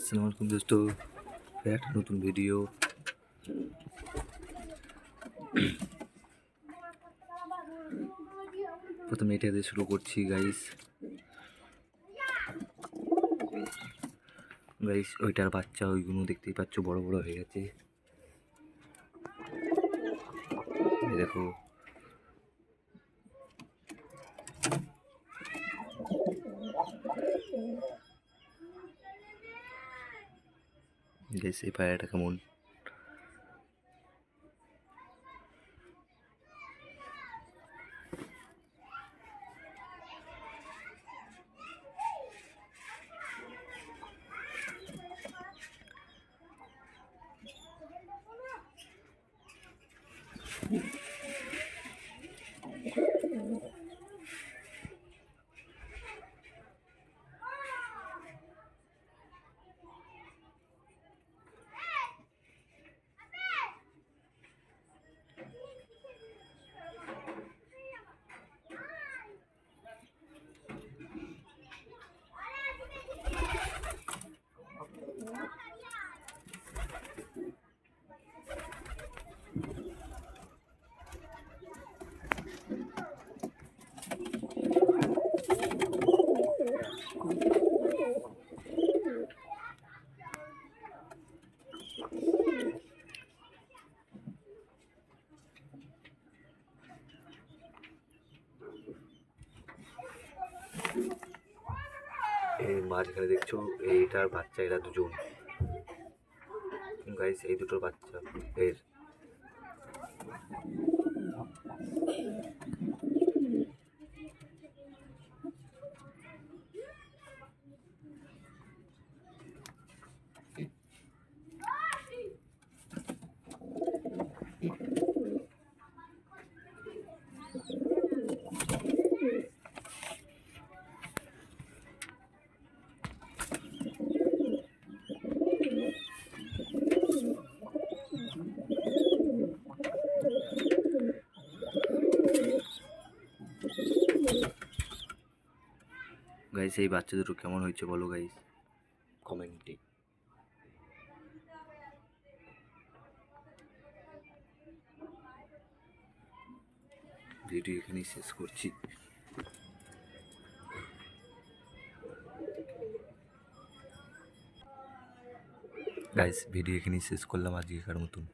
আসসালামু আলাইকুম दोस्तों, একটা নতুন ভিডিও। প্রথমে এটা দিয়ে শুরু করছি গাইস। ওইটার বাচ্চা, ওইগুলো দেখতেই পাচ্ছ বড় বড় হয়ে গেছে। এই দেখো, গাইস এই পায়রাটা কেমন। এই মাঝখানে দেখছো এইটার বাচ্চা, এরা দুজন গাইস, এই দুটোর বাচ্চা এর। গাইস এই বাচ্চা দুটো কেমন হয়েছে বলো গাইস কমেন্টে। ভিডিও এখানেই শেষ করছি গাইস, ভিডিও এখানেই শেষ করলাম আজকেকার মতন।